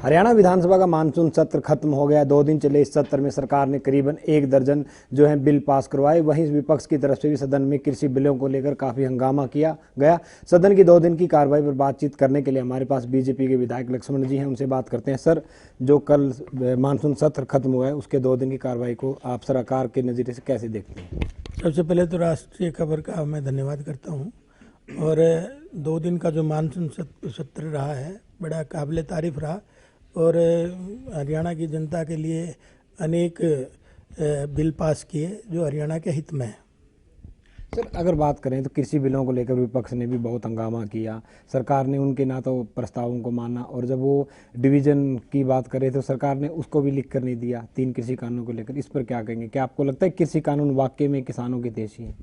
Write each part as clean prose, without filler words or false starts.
हरियाणा विधानसभा का मानसून सत्र खत्म हो गया। 2 दिन चले इस सत्र में सरकार ने करीबन 1 दर्जन जो है बिल पास करवाए। वहीं विपक्ष की तरफ से भी सदन में कृषि बिलों को लेकर काफी हंगामा किया गया। सदन की 2 दिन की कार्रवाई पर बातचीत करने के लिए हमारे पास बीजेपी के विधायक लक्ष्मण जी हैं, उनसे बात करते हैं। सर, जो कल मानसून सत्र खत्म हुआ है उसके 2 दिन की कार्रवाई को आप सरकार के नज़रिए से कैसे देखते हैं? सबसे पहले तो राष्ट्रीय खबर का मैं धन्यवाद करता हूं। और 2 दिन का जो मानसून सत्र रहा है बड़ा काबिल तारीफ रहा और हरियाणा की जनता के लिए अनेक बिल पास किए जो हरियाणा के हित में है। सर, अगर बात करें तो कृषि बिलों को लेकर विपक्ष ने भी बहुत हंगामा किया। सरकार ने उनके ना तो प्रस्तावों को माना और जब वो डिवीजन की बात करे तो सरकार ने उसको भी लिख कर नहीं दिया 3 कृषि कानूनों को लेकर। इस पर क्या कहेंगे? क्या आपको लगता है कृषि कानून वाकई में किसानों के हितैषी है?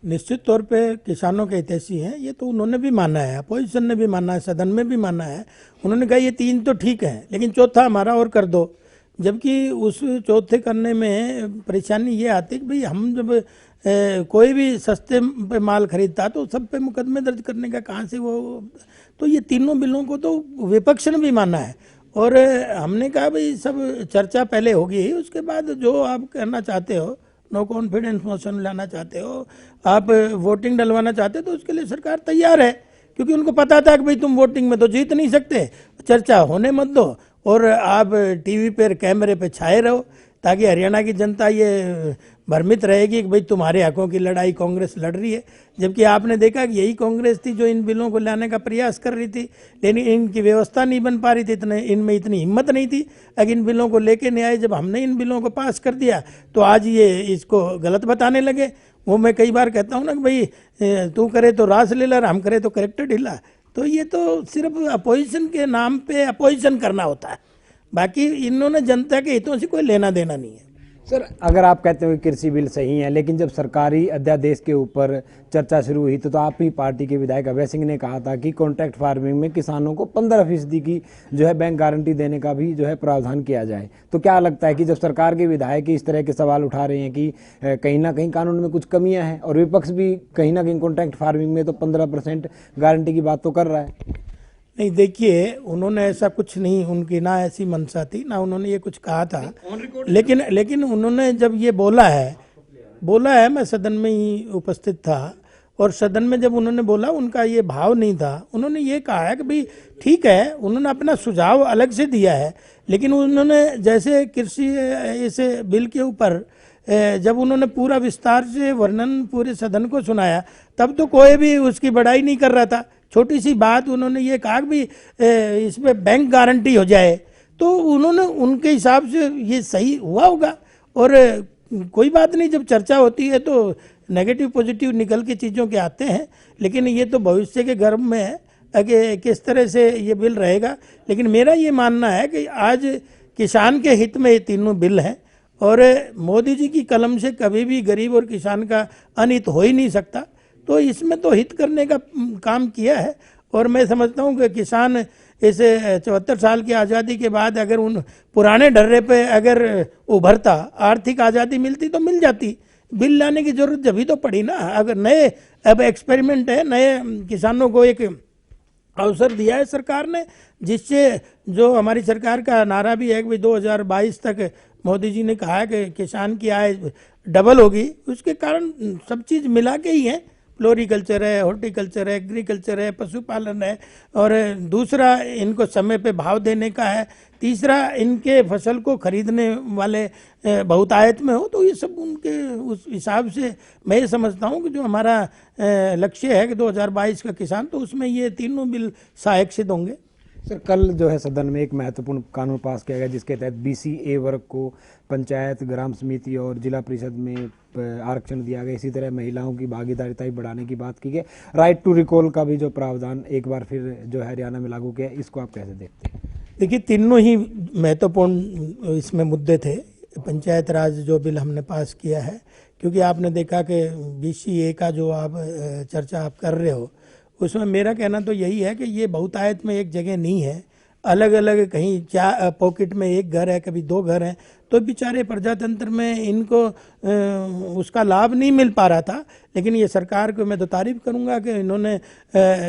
निश्चित तौर पे किसानों के हितैषी हैं, ये तो उन्होंने भी माना है, अपोजिशन ने भी माना है, सदन में भी माना है। उन्होंने कहा ये 3 तो ठीक है लेकिन चौथा हमारा और कर दो। जबकि उस चौथे करने में परेशानी ये आती कि भाई हम जब कोई भी सस्ते पे माल खरीदता तो सब पे मुकदमे दर्ज करने का कहाँ से वो। तो ये तीनों बिलों को तो विपक्ष ने भी माना है और हमने कहा भाई सब चर्चा पहले होगी, उसके बाद जो आप करना चाहते हो, नो कॉन्फिडेंस मोशन लाना चाहते हो, आप वोटिंग डलवाना चाहते हो तो उसके लिए सरकार तैयार है। क्योंकि उनको पता था कि भाई तुम वोटिंग में तो जीत नहीं सकते, चर्चा होने मत दो और आप टीवी पर कैमरे पे छाए रहो ताकि हरियाणा की जनता ये भ्रमित रहेगी कि भाई तुम्हारे हकों की लड़ाई कांग्रेस लड़ रही है। जबकि आपने देखा कि यही कांग्रेस थी जो इन बिलों को लाने का प्रयास कर रही थी, लेकिन इनकी व्यवस्था नहीं बन पा रही थी, इनमें इतनी हिम्मत नहीं थी। अगर इन बिलों को लेके नहीं आए, जब हमने इन बिलों को पास कर दिया तो आज ये इसको गलत बताने लगे। वो मैं कई बार कहता हूँ ना कि भाई तू करे तो रास ले ला, हम करे तो करेक्टर ढीला। तो ये तो सिर्फ अपोजिशन के नाम पे अपोजिशन करना होता है, बाकी इन्होंने जनता के हितों से कोई लेना देना नहीं है। सर, अगर आप कहते हो कि कृषि बिल सही है, लेकिन जब सरकारी अध्यादेश के ऊपर चर्चा शुरू हुई तो आप ही पार्टी के विधायक अभय सिंह ने कहा था कि कॉन्ट्रैक्ट फार्मिंग में किसानों को 15% की जो है बैंक गारंटी देने का भी जो है प्रावधान किया जाए। तो क्या लगता है कि जब सरकार के विधायक इस तरह के सवाल उठा रहे हैं कि कहीं ना कहीं कानून में कुछ कमियां हैं और विपक्ष भी कहीं ना कहीं कॉन्ट्रैक्ट फार्मिंग में तो 15% गारंटी की बात तो कर रहा है? नहीं, देखिए उन्होंने ऐसा कुछ नहीं, उनकी ना ऐसी मंशा थी ना उन्होंने ये कुछ कहा था। लेकिन उन्होंने जब ये बोला है, मैं सदन में ही उपस्थित था और सदन में जब उन्होंने बोला उनका ये भाव नहीं था। उन्होंने ये कहा है कि भाई ठीक है, उन्होंने अपना सुझाव अलग से दिया है, लेकिन उन्होंने जैसे कृषि इस बिल के ऊपर जब उन्होंने पूरा विस्तार से वर्णन पूरे सदन को सुनाया तब तो कोई भी उसकी बड़ाई नहीं कर रहा था। छोटी सी बात उन्होंने ये कहा कि इसमें बैंक गारंटी हो जाए, तो उन्होंने उनके हिसाब से ये सही हुआ होगा। और कोई बात नहीं, जब चर्चा होती है तो नेगेटिव पॉजिटिव निकल के चीज़ों के आते हैं, लेकिन ये तो भविष्य के गर्भ में है कि किस तरह से ये बिल रहेगा। लेकिन मेरा ये मानना है कि आज किसान के हित में ये तीनों बिल हैं और मोदी जी की कलम से कभी भी गरीब और किसान का अनहित हो ही नहीं सकता। तो इसमें तो हित करने का काम किया है और मैं समझता हूँ कि किसान इस 74 साल की आज़ादी के बाद अगर उन पुराने ढर्रे पे अगर उभरता, आर्थिक आज़ादी मिलती तो मिल जाती। बिल लाने की जरूरत जभी तो पड़ी ना। अगर नए अब एक्सपेरिमेंट है, नए किसानों को एक अवसर दिया है सरकार ने, जिससे जो हमारी सरकार का नारा भी है कि 2022 तक मोदी जी ने कहा है कि किसान की आय डबल होगी। उसके कारण सब चीज़ मिला के ही है, फ्लोरिकल्चर है, हॉर्टिकल्चर है, एग्रीकल्चर है, पशुपालन है, और दूसरा इनको समय पे भाव देने का है, तीसरा इनके फसल को खरीदने वाले बहुतायत में हो। तो ये सब उनके उस हिसाब से मैं ये समझता हूँ कि जो हमारा लक्ष्य है कि 2022 का किसान, तो उसमें ये तीनों बिल सहायक सिद्ध होंगे। सर, कल जो है सदन में एक महत्वपूर्ण कानून पास किया गया जिसके तहत BCA वर्ग को पंचायत, ग्राम समिति और जिला परिषद में आरक्षण दिया गया। इसी तरह महिलाओं की भागीदारी बढ़ाने की बात की गई। राइट टू रिकॉल का भी जो प्रावधान एक बार फिर जो है हरियाणा में लागू किया, इसको आप कैसे देखते हैं? देखिए, तीनों ही महत्वपूर्ण इसमें मुद्दे थे। पंचायत राज जो बिल हमने पास किया है, क्योंकि आपने देखा कि BCA का जो आप चर्चा आप कर रहे हो, उसमें मेरा कहना तो यही है कि ये बहुतायत में एक जगह नहीं है। अलग अलग कहीं पॉकेट में एक घर है, कभी 2 घर हैं, तो बेचारे प्रजातंत्र में इनको उसका लाभ नहीं मिल पा रहा था। लेकिन ये सरकार को मैं तो तारीफ करूंगा कि इन्होंने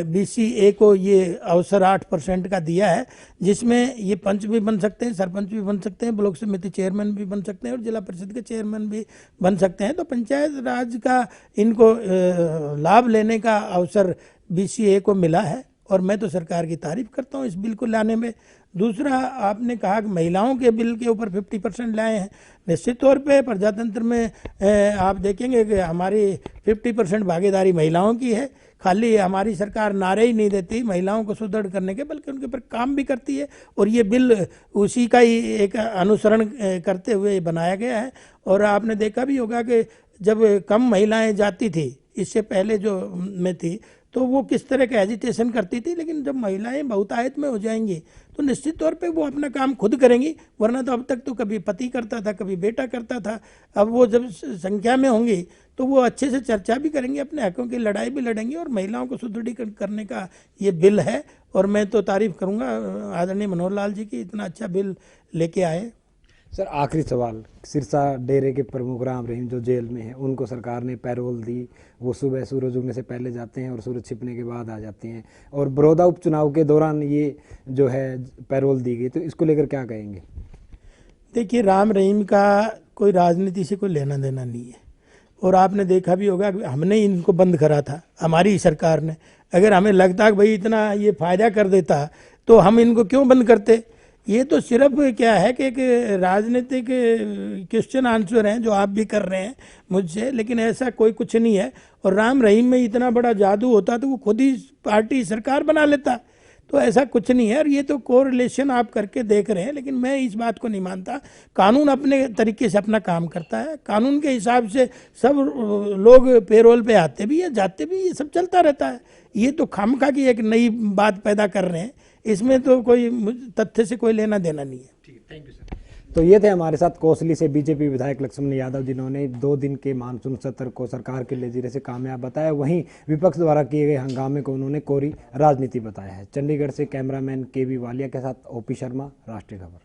BCA को ये अवसर 8% का दिया है, जिसमें ये पंच भी बन सकते हैं, सरपंच भी बन सकते हैं, ब्लॉक समिति चेयरमैन भी बन सकते हैं और जिला परिषद के चेयरमैन भी बन सकते हैं। तो पंचायत राज का इनको लाभ लेने का अवसर BCA को मिला है और मैं तो सरकार की तारीफ करता हूँ इस बिल को लाने में। दूसरा, आपने कहा कि महिलाओं के बिल के ऊपर 50% लाए हैं। निश्चित तौर पे प्रजातंत्र में आप देखेंगे कि हमारी 50% भागीदारी महिलाओं की है। खाली हमारी सरकार नारे ही नहीं देती महिलाओं को सुदृढ़ करने के, बल्कि उनके ऊपर काम भी करती है और ये बिल उसी का ही एक अनुसरण करते हुए बनाया गया है। और आपने देखा भी होगा कि जब कम महिलाएं जाती थी, इससे पहले जो में थी, तो वो किस तरह का एजिटेशन करती थी, लेकिन जब महिलाएं बहुतायत में हो जाएंगी तो निश्चित तौर पे वो अपना काम खुद करेंगी। वरना तो अब तक तो कभी पति करता था, कभी बेटा करता था। अब वो जब संख्या में होंगी तो वो अच्छे से चर्चा भी करेंगी, अपने हकों की लड़ाई भी लड़ेंगी और महिलाओं को सुदृढ़ीकरण करने का ये बिल है। और मैं तो तारीफ करूँगा आदरणीय मनोहर लाल जी की, इतना अच्छा बिल लेके आए। सर आखिरी सवाल, सिरसा डेरे के प्रमुख राम रहीम जो जेल में हैं, उनको सरकार ने पैरोल दी। वो सुबह सूरज उगने से पहले जाते हैं और सूरज छिपने के बाद आ जाते हैं, और बड़ौदा उपचुनाव के दौरान ये जो है पैरोल दी गई, तो इसको लेकर क्या कहेंगे? देखिए, राम रहीम का कोई राजनीति से कोई लेना देना नहीं है। और आपने देखा भी होगा कि हमने इनको बंद करा था, हमारी सरकार ने। अगर हमें लगता कि भाई इतना ये फायदा कर देता तो हम इनको क्यों बंद करते। ये तो सिर्फ क्या है कि एक राजनीतिक क्वेश्चन आंसर हैं जो आप भी कर रहे हैं मुझसे, लेकिन ऐसा कोई कुछ नहीं है। और राम रहीम में इतना बड़ा जादू होता तो वो खुद ही पार्टी सरकार बना लेता। तो ऐसा कुछ नहीं है और ये तो कोरिलेशन आप करके देख रहे हैं, लेकिन मैं इस बात को नहीं मानता। कानून अपने तरीके से अपना काम करता है, कानून के हिसाब से सब लोग पेरोल पे आते भी है, जाते भी, ये सब चलता रहता है। ये तो खामखा की एक नई बात पैदा कर रहे हैं, इसमें तो कोई तथ्य से कोई लेना देना नहीं है। ठीक है, थैंक यू सर। तो ये थे हमारे साथ कोसली से बीजेपी विधायक लक्ष्मण यादव, जिन्होंने 2 दिन के मानसून सत्र को सरकार के लेजीरे से कामयाब बताया। वहीं विपक्ष द्वारा किए गए हंगामे को उन्होंने कोरी राजनीति बताया है। चंडीगढ़ से कैमरामैन KB वालिया के साथ OP शर्मा, राष्ट्रीय खबर।